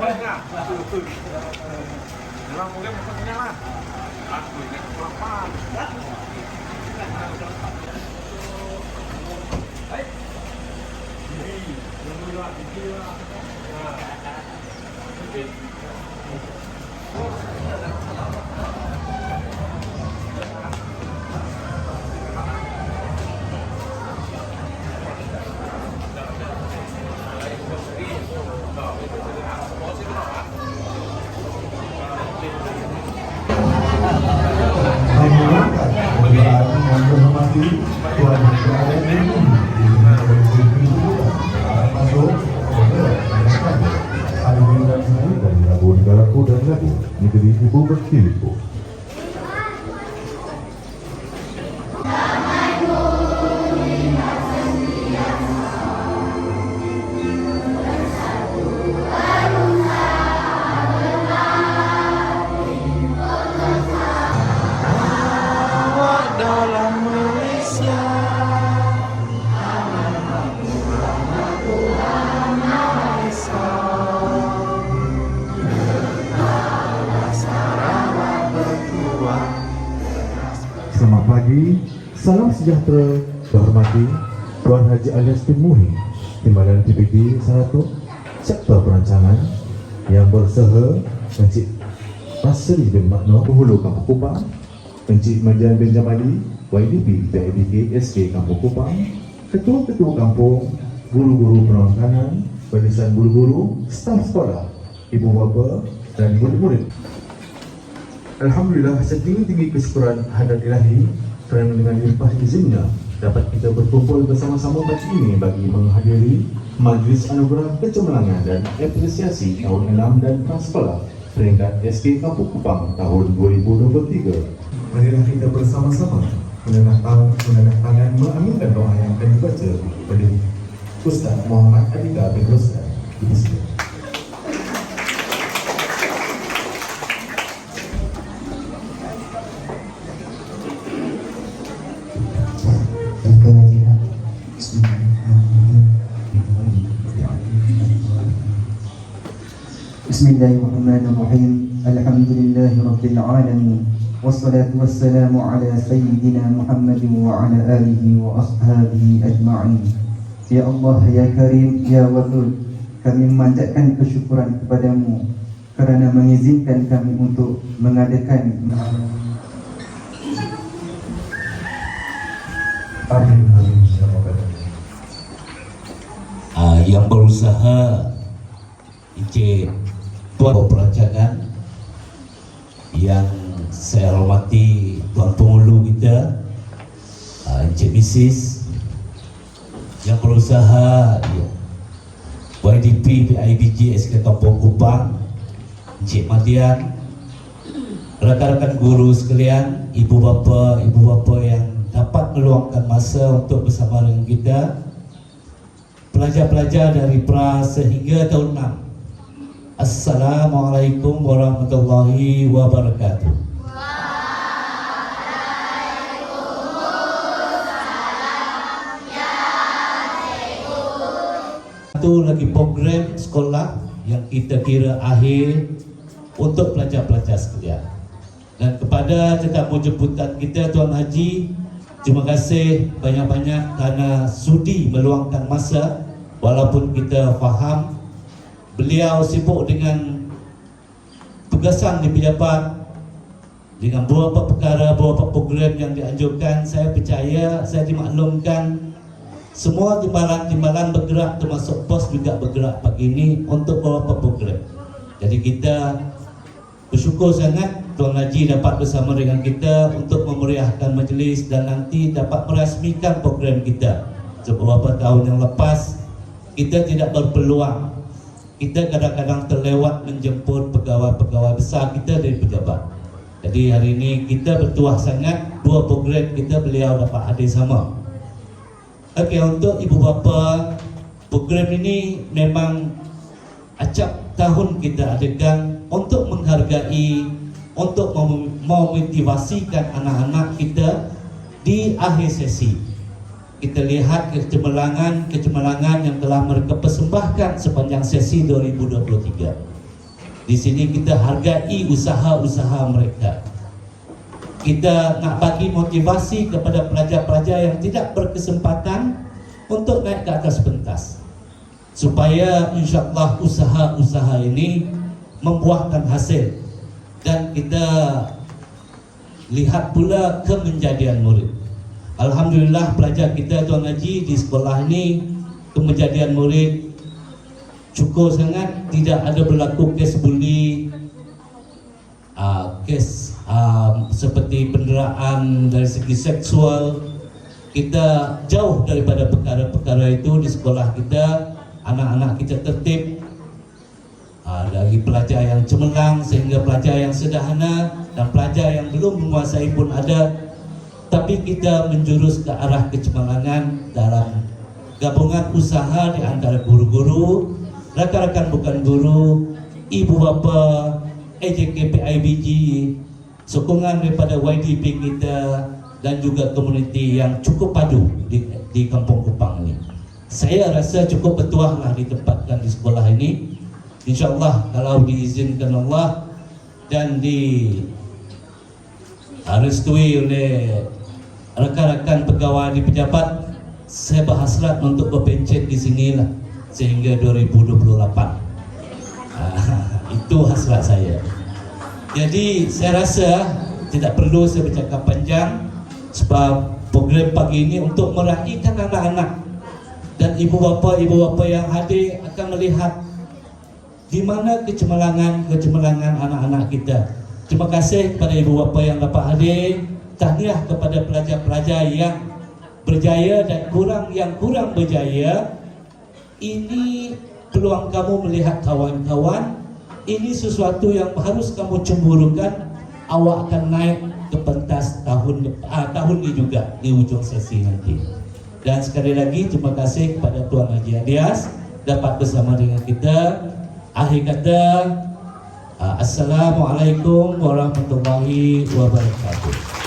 Memang mungkin maksudnya lah. Aku ini kelaparan. Tuan dari lagu-lagu dan lagu negeri Ibu Berkiliku. Selamat pagi, salam sejahtera, terhormati Tuan Haji Alias bin Muhi, Timbalan TPD 1, Sektor Perancangan yang bersaha Encik Nasri bin Makno Penghulu Kampung Kupang, Encik Manjan bin Jamali, YDP PIDK SK Kampung Kupang, Ketua-Ketua Kampung, Guru-Guru Penerangan, Barisan Guru-Guru, Staf Sekolah, Ibu Bapa dan murid-murid. Alhamdulillah, setinggi-tinggi kesyukuran hadrat ilahi kerana dengan limpah izinnya dapat kita berkumpul bersama-sama pagi ini bagi menghadiri Majlis Anugerah Kecemerlangan dan Apresiasi Tahun 6 dan Prasekolah peringkat SK Kampung Kupang tahun 2023. Marilah kita bersama-sama menandatangani mengaminkan doa yang akan dibaca oleh Ustaz Muhammad Adika bin Roslan. Bismillahirrahmanirrahim. Alhamdulillahi Rabbil Alamin. Wassalatu wassalamu ala Sayyidina Muhammadin wa ala alihi wa ashabihi ajma'in. Ya Allah, Ya Karim, Ya Wadud, kami memanjatkan kesyukuran kepadamu kerana mengizinkan kami untuk mengadakan yang berusaha Encik Tuan Perancangan, yang saya hormati Tuan Penghulu kita, Encik Mrs, yang berusaha YDP PIBG SK Kampung Kupang, Encik Madian, rakan-rakan guru sekalian, ibu bapa yang dapat meluangkan masa untuk bersama dengan kita, pelajar-pelajar dari pra sehingga tahun 6. Assalamualaikum warahmatullahi wabarakatuh. Satu lagi program sekolah yang kita kira akhir untuk pelajar-pelajar sekalian. Dan kepada tetamu jemputan kita Tuan Haji, terima kasih banyak-banyak kerana sudi meluangkan masa. Walaupun kita faham beliau sibuk dengan tugasan di pejabat, dengan beberapa perkara, beberapa program yang dianjurkan. Saya percaya, saya dimaklumkan semua timbalan-timbalan bergerak, termasuk POS juga bergerak pagi ini untuk beberapa program. Jadi kita bersyukur sangat Tuan Haji dapat bersama dengan kita untuk memeriahkan majlis dan nanti dapat merasmikan program kita. Beberapa tahun yang lepas kita tidak berpeluang, kita kadang-kadang terlewat menjemput pegawai-pegawai besar kita dari pejabat. Jadi hari ini kita bertuah sangat, dua program kita beliau dapat hadir sama. Okey, untuk ibu bapa, program ini memang acap tahun kita adakan untuk menghargai, untuk memotivasikan anak-anak kita di akhir sesi. Kita lihat kecemerlangan yang telah mereka persembahkan sepanjang sesi 2023. Di sini kita hargai usaha-usaha mereka. Kita nak bagi motivasi kepada pelajar-pelajar yang tidak berkesempatan untuk naik ke atas pentas, supaya insya-Allah usaha-usaha ini membuahkan hasil. Dan kita lihat pula kemenjadian murid. Alhamdulillah pelajar kita Tuan Haji di sekolah ini kemenjadian murid cukup sangat, tidak ada berlaku kes buli, kes seperti penderaan dari segi seksual. Kita jauh daripada perkara-perkara itu di sekolah kita. Anak-anak kita tertib, dari pelajar yang cemerlang sehingga pelajar yang sederhana dan pelajar yang belum menguasai pun ada. Tapi kita menjurus ke arah kecemerlangan dalam gabungan usaha di antara guru-guru, rakan-rakan bukan guru, ibu bapa, AJKP IBG, sokongan daripada YDP kita dan juga komuniti yang cukup padu di Kampung Kupang ini. Saya rasa cukup bertuahlah ditempatkan di sekolah ini. InsyaAllah kalau diizinkan Allah dan direstui oleh rakan-rakan pegawai di pejabat, saya berhasrat untuk berpencet di sinilah sehingga 2028. Itu hasrat saya. Jadi saya rasa tidak perlu saya bercakap panjang, sebab program pagi ini untuk meraihkan anak-anak dan ibu bapa yang hadir akan melihat di mana kecemerlangan anak-anak kita. Terima kasih kepada ibu bapa yang dapat hadir. Tahniah kepada pelajar-pelajar yang berjaya dan yang kurang berjaya. Ini peluang kamu melihat kawan-kawan. Ini sesuatu yang harus kamu cemburukan. Awak akan naik ke pentas tahun ini juga di ujung sesi nanti. Dan sekali lagi terima kasih kepada Tuan Haji Alias dapat bersama dengan kita. Akhir kata, Assalamualaikum warahmatullahi wabarakatuh.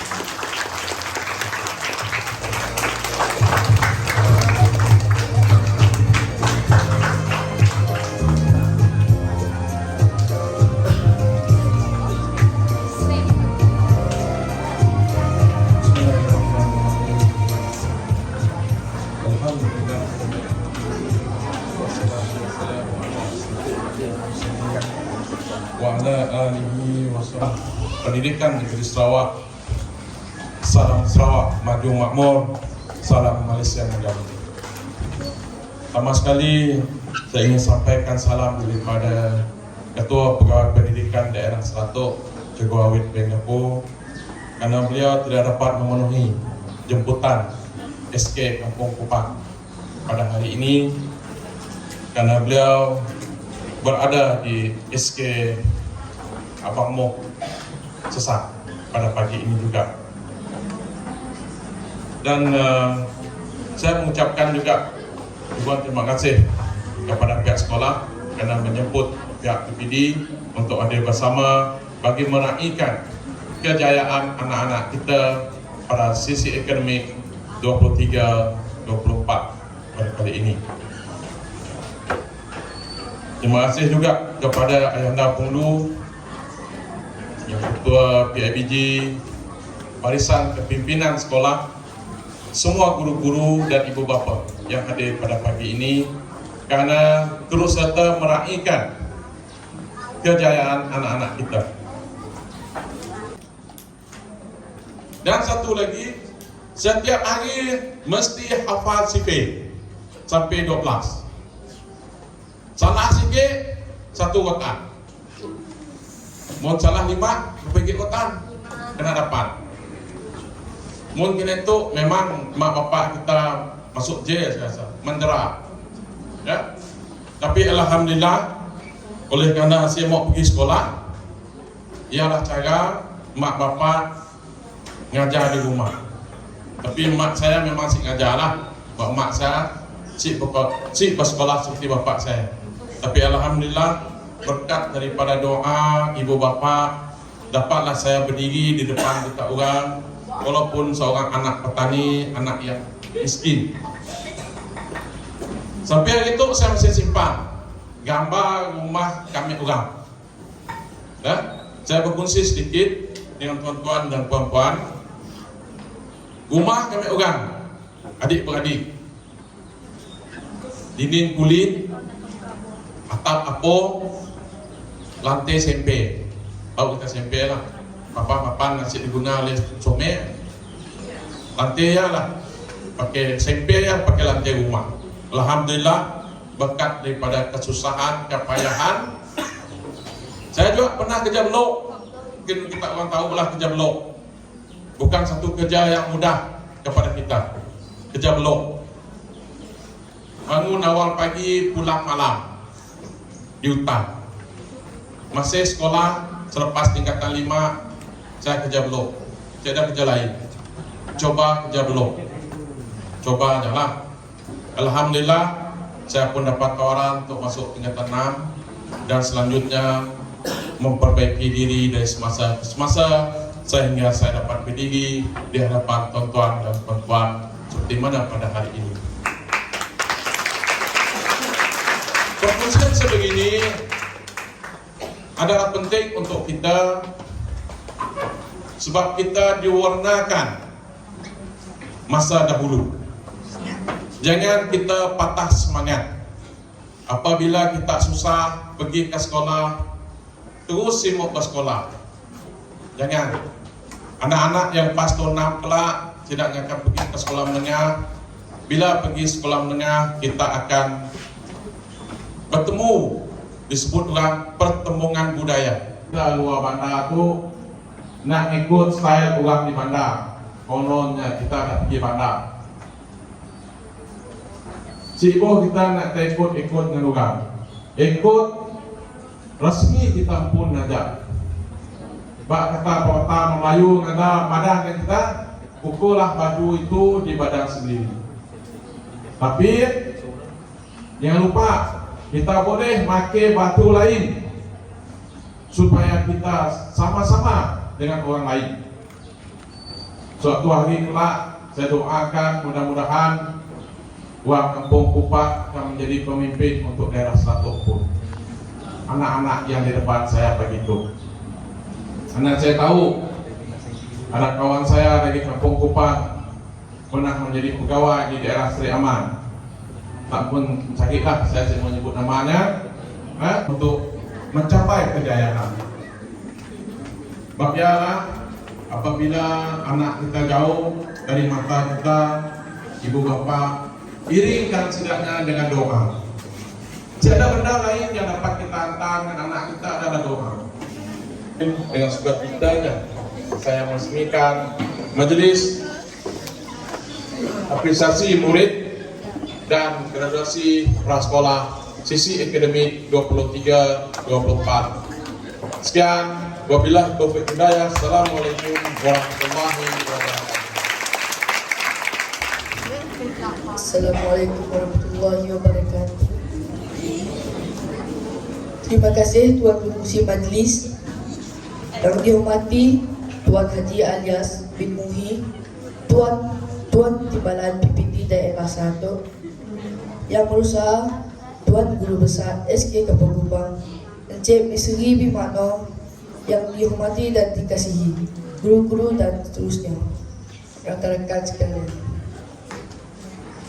Wa ala alihi wa sahbihi. Pendidikan Negeri Sarawak. Salam Sarawak maju makmur. Salam Malaysia menjadi. Pertama sekali saya ingin sampaikan salam daripada Ketua Pegawai Pendidikan Daerah Seratuk, Cikgu Awit Bengapu, karena beliau tidak dapat memenuhi jemputan SK Kampung Kupang pada hari ini, karena beliau berada di SK Abang Mok Sesak pada pagi ini juga. Dan saya mengucapkan juga ribuan terima kasih kepada pihak sekolah kerana menjemput pihak PPD untuk hadir bersama bagi meraihkan kejayaan anak-anak kita pada sisi akademik 23-24 pada kali ini. Terima kasih juga kepada Ayahanda Punglu, yang Ketua PIBG, barisan kepimpinan sekolah, semua guru-guru dan ibu bapa yang hadir pada pagi ini, kerana terus serta meraihkan kejayaan anak-anak kita. Dan satu lagi, setiap hari mesti hafal sifil sampai 12. Salah sikit, satu kotak. Mau salah 5, pergi kotak, kena dapat. Mungkin itu memang mak bapak kita masuk jail biasa, mendera. Ya. Tapi alhamdulillah, oleh kerana saya mau pergi sekolah, ialah cara mak bapak ngajar di rumah. Tapi mak saya memang si ngajarlah, mak saya si bersekolah seperti bapak saya. Tapi alhamdulillah berkat daripada doa ibu bapa dapatlah saya berdiri di depan kita orang, walaupun seorang anak petani, anak yang miskin. Sampai hari itu saya masih simpan gambar rumah kami orang Saya berkongsi sedikit dengan tuan-tuan dan puan-puan. Rumah kami orang, adik-beradik, dinding kulit, atap apung, lantai sempe. Tahu kita sempe lah, papan nasi diguna oleh suami. Lantai ya lah, pakai sempe ya, pakai lantai rumah. Alhamdulillah, berkat daripada kesusahan, kepayahan. Saya juga pernah kerja belok. Mungkin kita orang tahu lah kerja belok. Bukan satu kerja yang mudah kepada kita. Kerja belok. Bangun awal pagi, pulang malam di hutan. Masih sekolah, selepas tingkatan 5, saya kerja belok. Tidak ada kerja lain. Coba kerja belok. Coba aja lah. Alhamdulillah, saya pun dapat tawaran untuk masuk tingkatan 6 dan selanjutnya memperbaiki diri dari semasa ke semasa sehingga saya dapat berdiri di hadapan tuan-tuan dan puan-puan seperti mana pada hari ini. Perkongsian sebegini adalah penting untuk kita sebab kita diwarnakan masa dahulu. Jangan kita patah semangat apabila kita susah pergi ke sekolah, terus sibuk ke sekolah. Jangan. Anak-anak yang pas tahun 6 kelak tidak akan pergi ke sekolah menengah. Bila pergi sekolah menengah, kita akan bertemu, disebutlah pertemuan budaya. Kita luar bandar tu nak ikut style orang di bandar. Kononnya kita nak pergi bandar. Sibuk kita nak ikut dengan orang. Ikut resmi kita pun ngajak. Bak kata pertama Melayu ngada badan kita, pukullah baju itu di badan sendiri. Tapi jangan lupa kita boleh pakai batu lain supaya kita sama-sama dengan orang lain. Suatu hari kelak saya doakan mudah-mudahan Wang Kampung Kupat akan menjadi pemimpin untuk daerah Selatok pun. Anak-anak yang di depan saya begitu. Karena saya tahu ada kawan saya dari Kampung Kupat pernah menjadi pegawai di daerah Seri Aman. Tak pun sakitlah saya menyebut namanya untuk mencapai kejayaan. Biarlah apabila anak kita jauh dari mata kita, ibu bapa, iringkan setidaknya dengan doa. Tidak ada benda lain yang dapat kita hantar dengan anak kita adalah doa. Dengan sukacitanya saya meresmikan majelis apresiasi murid dan graduasi prasekolah sisi akademik 23-24. Sekian, wabillahi taufiq hidayah. Assalamualaikum warahmatullahi wabarakatuh. Assalamualaikum warahmatullahi wabarakatuh. Terima kasih Tuan Pengurusi Majlis yang dihormati Tuan Haji Alias bin Muhi, Tuan Timbalan PPT Daerah Seratok, Yang Berusaha Tuan Guru Besar SK Kampung Kupang, Encik Misri bin Mano, yang dihormati dan dikasihi guru-guru dan seterusnya, rakan-rakan sekalian.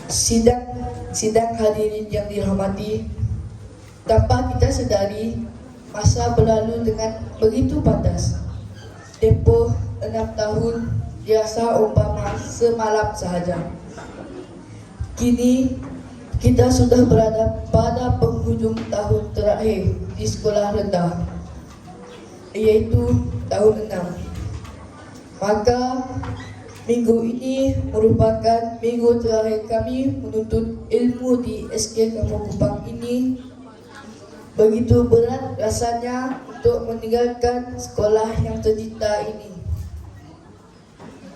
Sidang hadirin yang dihormati, tanpa kita sedari masa berlalu dengan begitu padas. Tempoh 6 tahun dirasa umpama semalam sahaja. Kini kita sudah berada pada penghujung tahun terakhir di sekolah rendah, iaitu tahun 6. Maka minggu ini merupakan minggu terakhir kami menuntut ilmu di SK Kampung Kupang ini. Begitu berat rasanya untuk meninggalkan sekolah yang tercinta ini.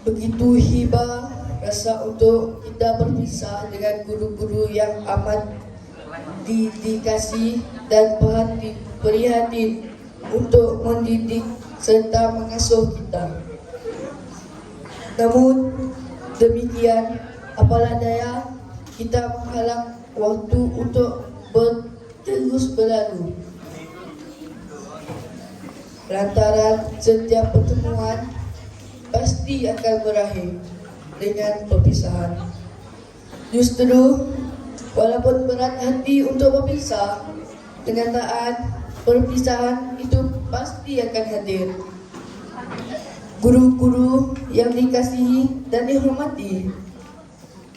Begitu hibah rasa untuk kita berpisah dengan guru-guru yang amat dikasih dan prihatin untuk mendidik serta mengasuh kita. Namun demikian, apalah daya, kita menghalang waktu untuk terus berlalu. lantaran setiap pertemuan pasti akan berakhir dengan perpisahan. Justru, walaupun berat hati untuk berpisah, kenyataan perpisahan itu pasti akan hadir. Guru-guru yang dikasihi dan dihormati,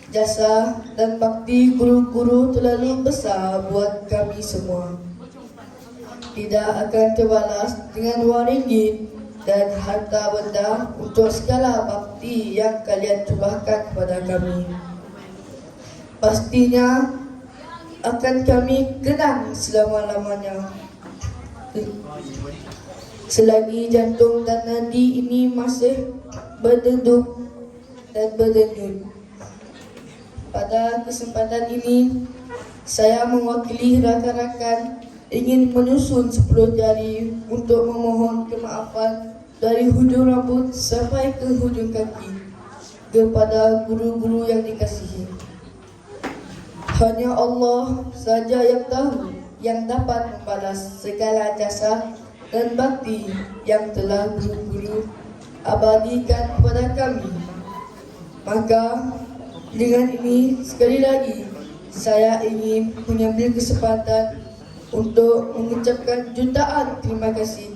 jasa dan bakti guru-guru terlalu besar buat kami semua. Tidak akan terbalas dengan wang ringgit dan harta benda untuk segala bakti yang kalian curahkan kepada kami. Pastinya akan kami kenang selama-lamanya. Selagi jantung dan nadi ini masih berdenyut dan berdenyut. Pada kesempatan ini, saya mewakili rakan-rakan ingin menyusun 10 jari untuk memohon kemaafan dari hujung rambut sampai ke hujung kaki kepada guru-guru yang dikasihi. Hanya Allah saja yang tahu, yang dapat membalas segala jasa dan bakti yang telah guru-guru abadikan kepada kami. Maka dengan ini sekali lagi saya ingin mengambil kesempatan untuk mengucapkan jutaan terima kasih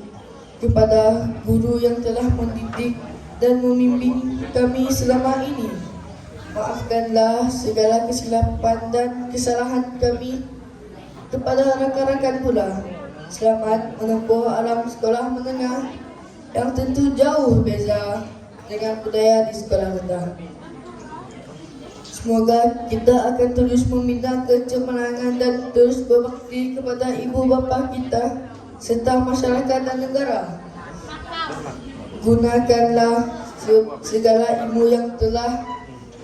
kepada guru yang telah mendidik dan membimbing kami selama ini. Maafkanlah segala kesilapan dan kesalahan kami. Kepada rakan-rakan pula, selamat menempuh alam sekolah menengah yang tentu jauh beza dengan budaya di sekolah rendah. Semoga kita akan terus membina kecemerlangan dan terus berbakti kepada ibu bapa kita serta masyarakat dan negara. Gunakanlah segala ilmu yang telah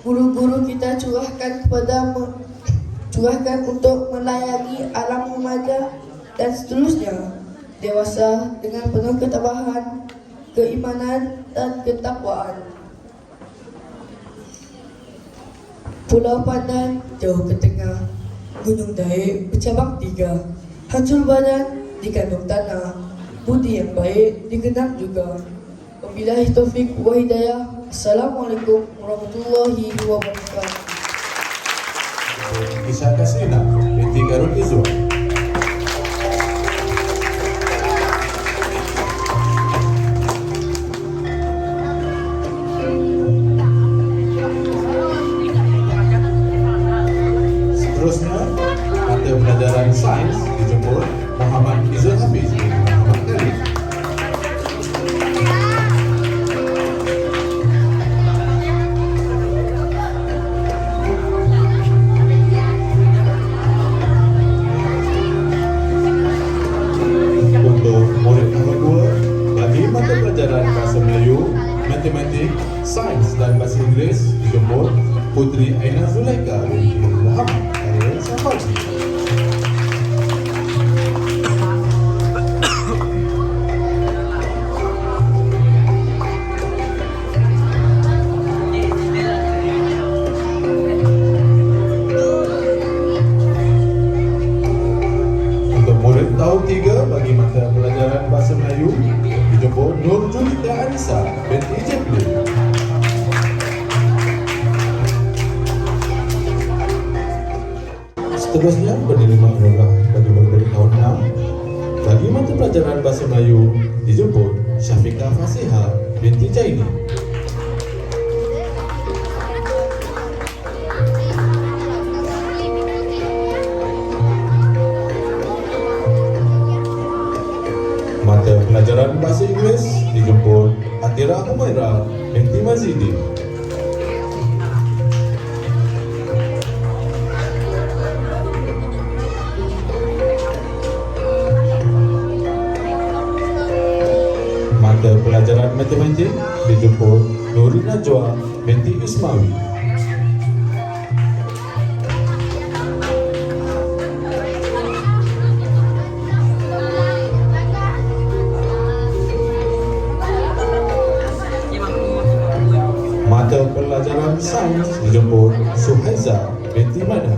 guru-guru kita curahkan untuk melayani alam remaja dan seterusnya dewasa dengan penuh ketabahan, keimanan dan ketakwaan. Pulau Pandan jauh ke tengah, Gunung Daik bercabang 3, hancur badan dikandung tanah, budi yang baik digenang juga. Wabillahi taufik wa hidayah. Assalamualaikum warahmatullahi wabarakatuh. Kisah Kasina binti Garut Izwa. Seterusnya, mata pelajaran sains dijemput Muhammad Izul Hafiz bin Muhammad Khalid. Matematik, Sains dan Bahasa Inggeris dijemput Putri Aina Zulaika binti Muhammad Khalil Safarji. Untuk murid tahun 3 bagi mata pelajaran Bahasa Melayu dijemput Nur Julita Anissa binti Jepli. Seterusnya penerima anugerah bagi murid tahun 6 bagi mata pelajaran Bahasa Melayu dijemput Syafiqah Fasiha binti Jaini. Mata pelajaran Bahasa Inggeris dijemput Atira Humaira binti Mazidi. Mata pelajaran Matematik dijemput Nuri Najwa binti Ismawi. Mata pelajaran Sains dijemput Suhaiza binti Mana.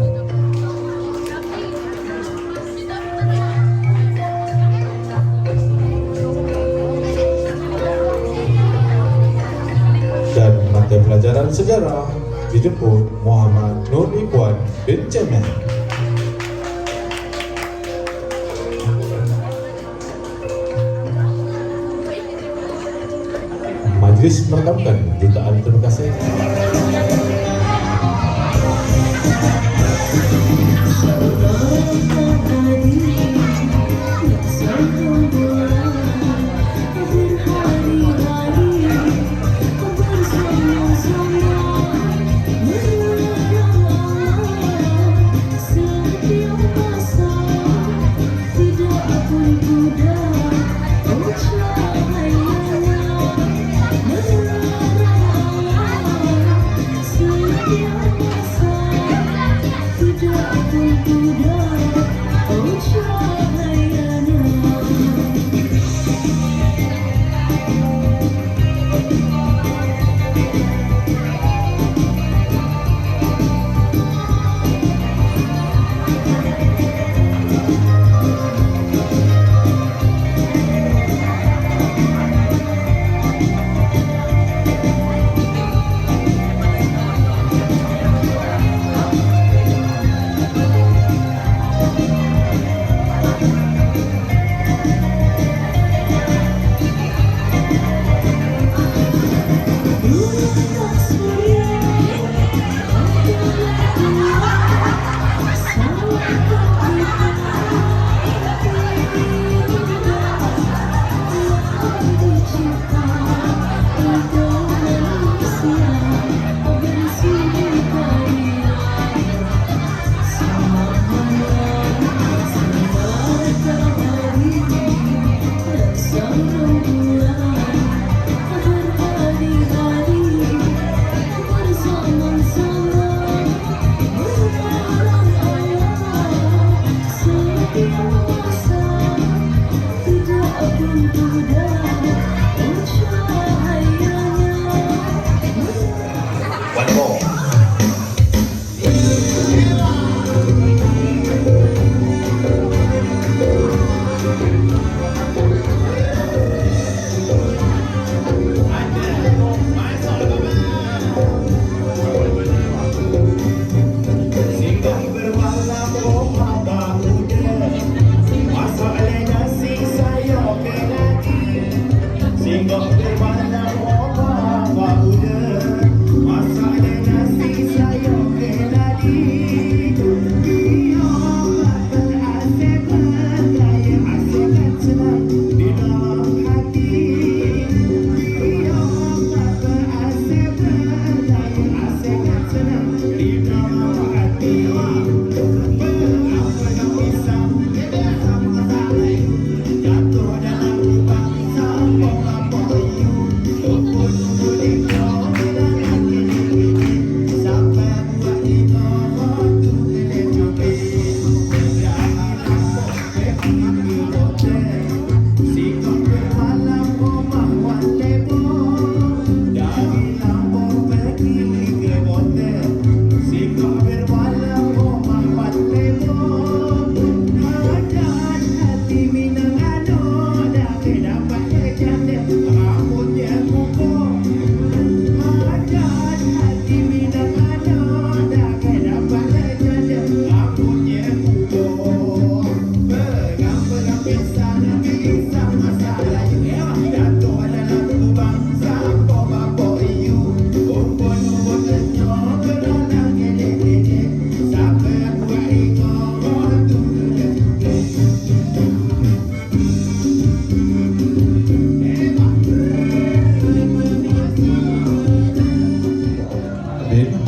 dan sejarah dijemput Muhammad Nur Ikhwan bin Cemen. Majlis merekamkan jutaan terima kasih.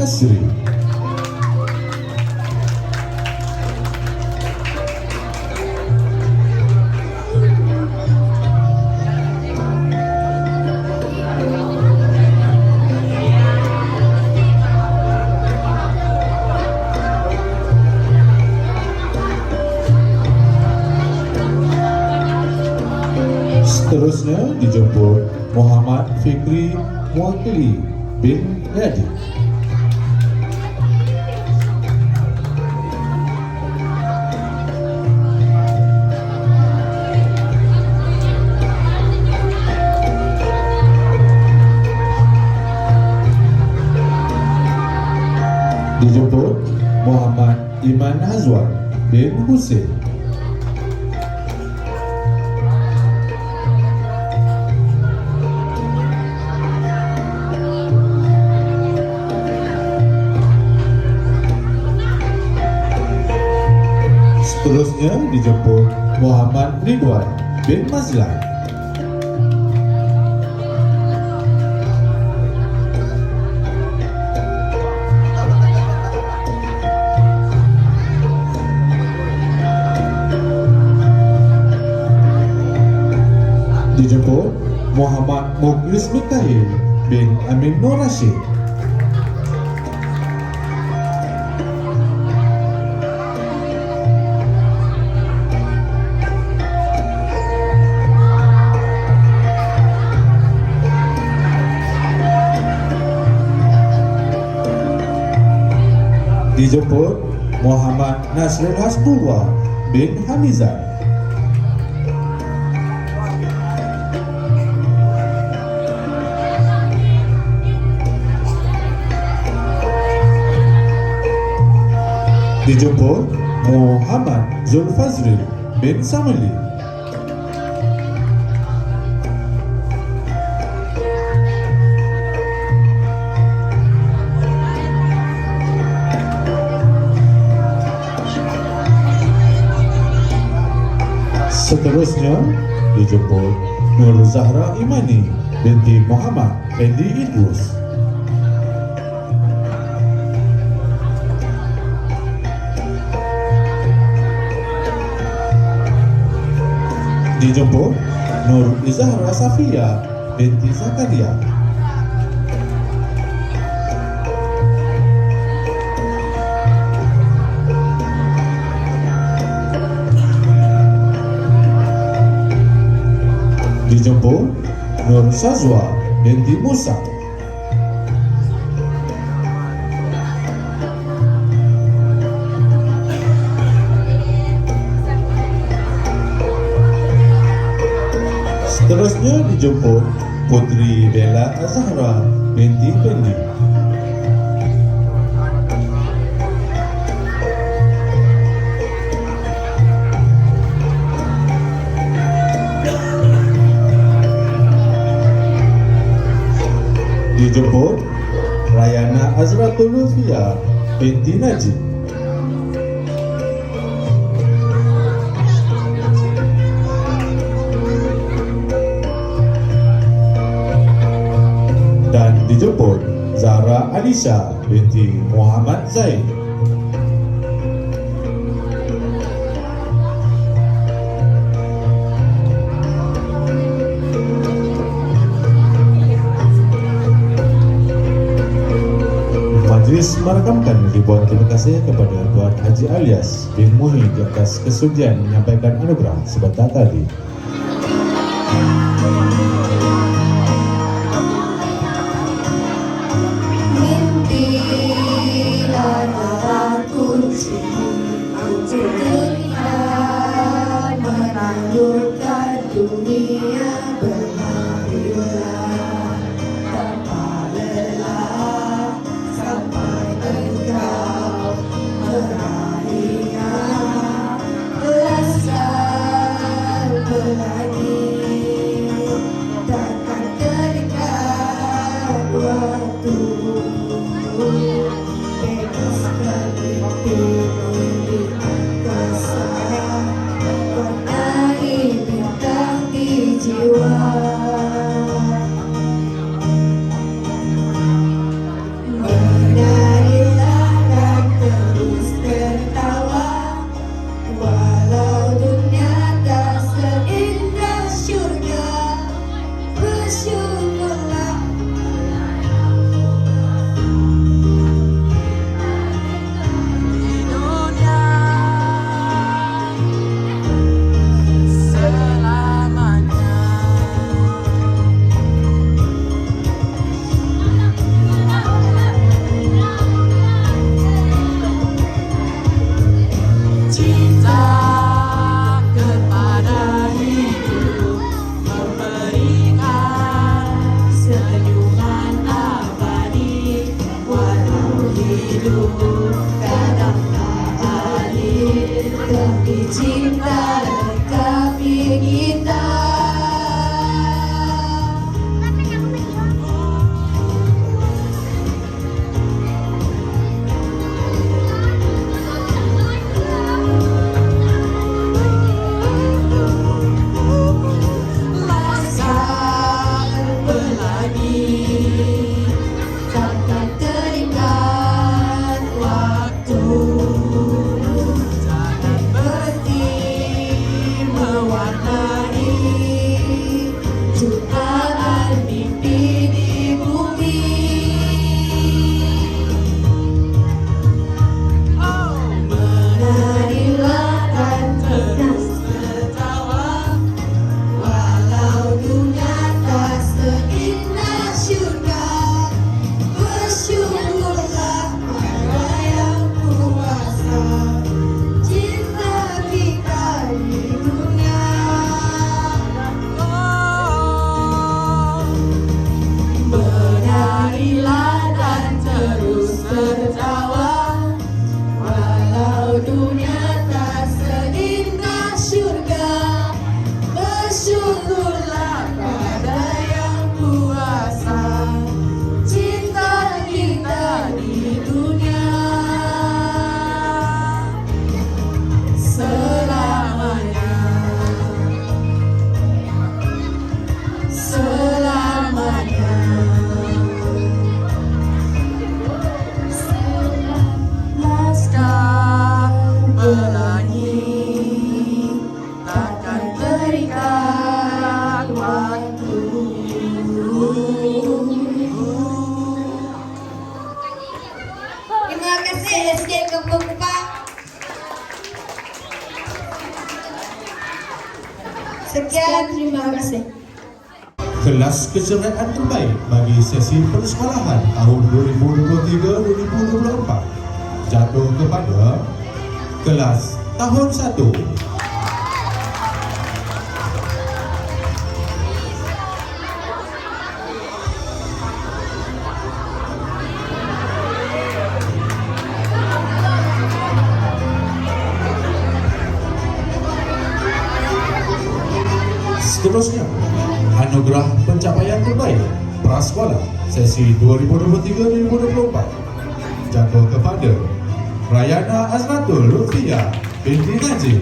Asri. Seterusnya dijemput Muhammad Fikri Muwakili bin Yadi. Iman Hazwan bin Hussein. Seterusnya dijemput Muhammad Ridwan bin Mazlan. Dijemput Muhammad Mukhlis Mikhail bin Amin Nur Rashid. Dijemput Muhammad Nasrul Hasbullah bin Hamizah. Dijemput Muhammad Zulfazril bin Samili. Seterusnya dijemput Nur Zahra Imani binti Muhammad Fendi Idrus. Dijemput Nur Izahra Safia binti Zakaria. Dijemput Nur Sazwa binti Musa. Seterusnya dijemput Putri Bella Azahra binti Pendi. Dijemput Rayana Azratul Lutfia binti Najib. Dan dijemput Zahra Alisha binti Muhammad Zaid. Majlis merekamkan ribuan terima kasih kepada Tuan Haji Alias bin Muhi di atas kesudian menyampaikan anugerah sebentar tadi. cinta lengkapi kita. Laskar Pelangi takkan terikat waktu, takkan berhenti mewarnai jutaan mimpi di bumi. Menarilah dan terus tertawa, walau dunia tak seindah syurga. Bersyukurlah pada yang kuasa, cinta kita di dunia. Menarilah dan terus tertawa, walau dunia tak seindah syurga. Bersyukurlah pada yang kuasa, cinta kita di dunia. Selamanya, selamanya. Laskar Pelangi takkan terikat waktu. Terima kasih SK Kampung Pak. Sekian, terima kasih. Kelas kecerdasan terbaik bagi sesi persekolahan tahun 2023-2024 jatuh kepada kelas tahun 1. Seterusnya, anugerah pencapaian terbaik prasekolah sesi 2023-2024 jatuh kepada Rayana Azratul Lutfia binti Najib.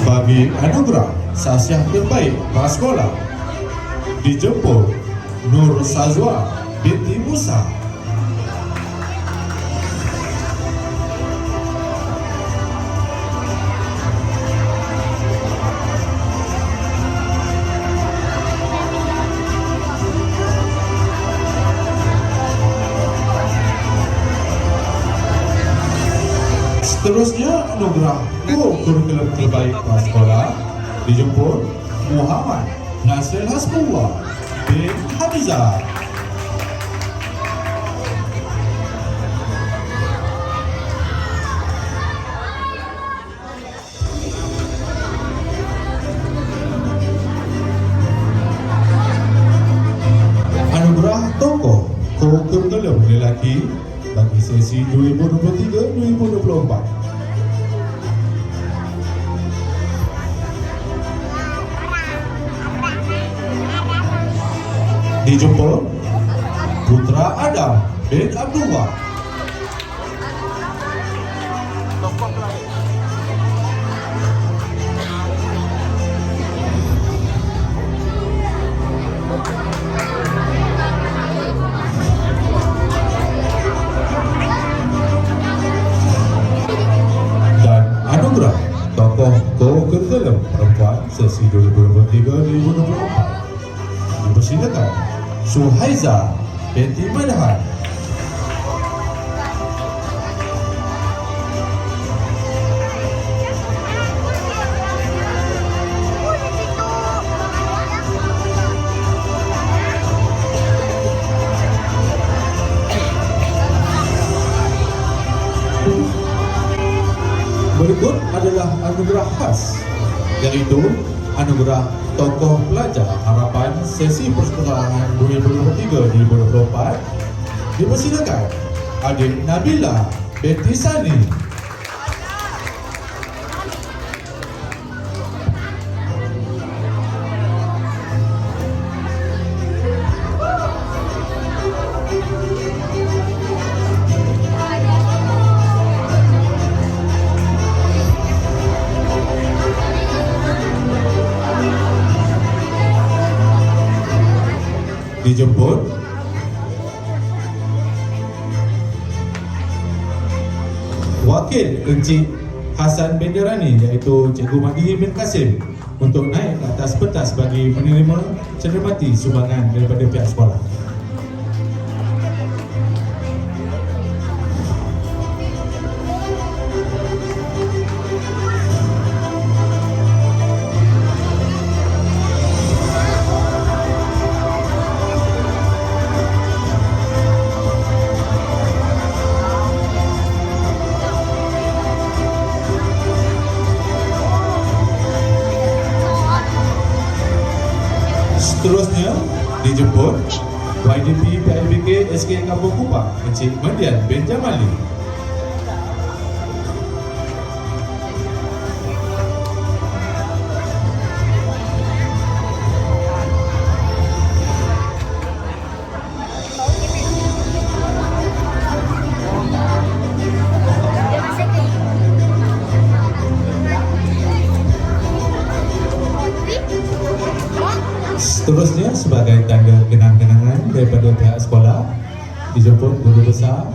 Bagi anugerah sasiah terbaik prasekolah dijemput Nur Sazwa binti Musa. Seterusnya, anugerah kurikulum terbaik prasekolah dijemput Muhammad Nasir Hasbullah bin Hamizah. Anugerah tokoh kurikulum lelaki bagi sesi 2023-2024 dijemput Putra Adam bin Abdullah. Dan anugerah tokoh kurikulum perempuan sesi 2023-2024 dipersilakan Suhaiza binti Madhan. anugerah khas, yaitu anugerah tokoh pelajar harapan sesi persekolahan 2023-2024. Dipersilakan adik Nabila binti Sani. Dijemput Wakil Encik Hasan Benderani iaitu Cikgu Mahdi bin Kasim untuk naik ke atas pentas bagi menerima cenderamati sumbangan daripada pihak sekolah. Seterusnya dijemput YDP PIBK SK Kampung Kupang Encik Madian bin Jamali. Seterusnya sebagai tanda kenang-kenangan daripada pihak sekolah dijemput guru besar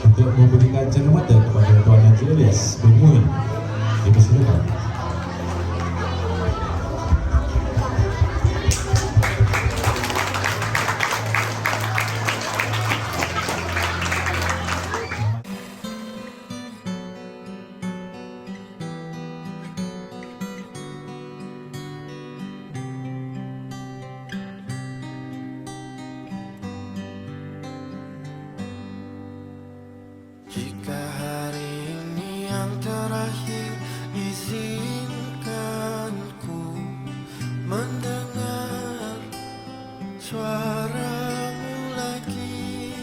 untuk memberikan cenderamata kepada Tuan Haji Ilyas bin Muhyiddin. Dipersilakan. Jika hari ini yang terakhir, izinkan ku mendengar suaramu lagi.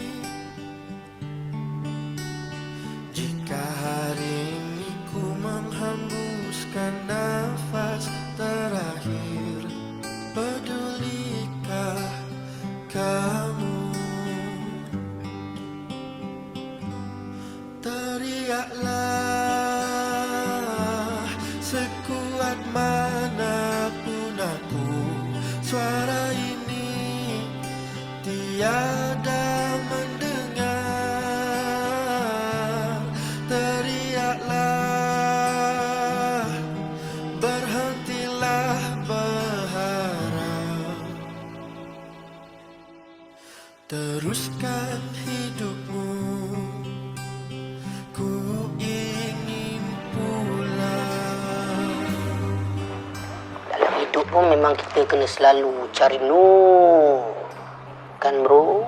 Jika hari ini ku menghembuskan nafas terakhir, pedulikah kamu? Teriaklah sekuat manapun aku, suara ini tiada mendengar. Teriaklah, berhentilah berharap, teruskan hidupmu. Ku ingin pulang. Dalam hidup pun memang kita kena selalu cari nur. Kan bro?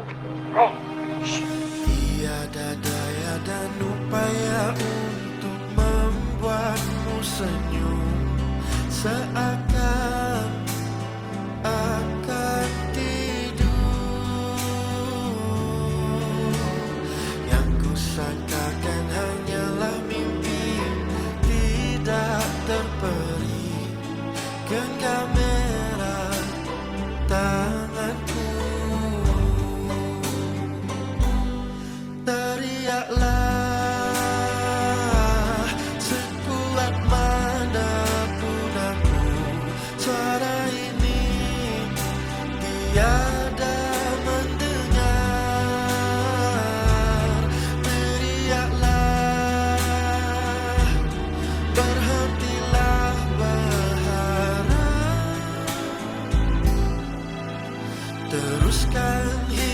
Tiada daya dan upaya untuk membuatmu senyum, seakan akan tidur. Yang kusangkakan hanyalah mimpi tidak terperi, genggam erat tanganku. Teriaklah sekuat manapun aku, suara ini tiada mendengar. Teriaklah, berhentilah berharap, teruskan hidup.